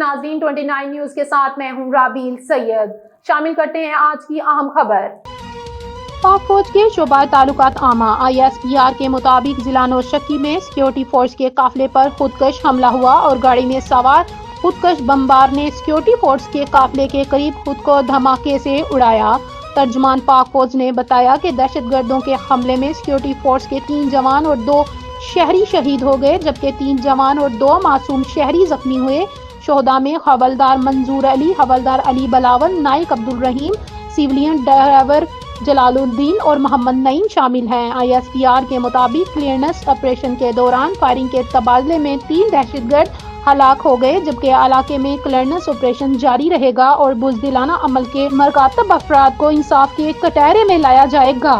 नाज़रीन 29 न्यूज के साथ मैं हूं राबील सैयद। शामिल करते हैं आज की अहम खबर। पाक फौज के शोबा तालुकात आमा ISPR के मुताबिक जिला नौशक्की में सिक्योरिटी फोर्स के काफिले पर खुदकश हमला हुआ और गाड़ी में सवार खुदकश बमबार ने सिक्योरिटी फोर्स के काफिले के करीब खुद को धमाके से उड़ाया। तर्जुमान पाक फौज ने बताया कि दहशतगर्दों के हमले में सिक्योरिटी फोर्स के 3 जवान और 2 शहरी शहीद हो गए, जबकि 3 जवान और 2 मासूम शहरी जख्मी हुए। शोहदा में हवलदार मंजूर अली, हवलदार अली बलावन, नाइक अब्दुल रहीम, सिविलियन ड्राइवर जलालुद्दीन और मोहम्मद नईम शामिल हैं। ISPR के मुताबिक क्लियरेंस ऑपरेशन के दौरान फायरिंग के तबादले में 3 दहशतगर्द हलाक हो गए, जबकि इलाके में क्लियरेंस ऑपरेशन जारी रहेगा और बुज़दिलाना अमल के मरकज़ब अफराद को इंसाफ के कटहरे में लाया जाएगा।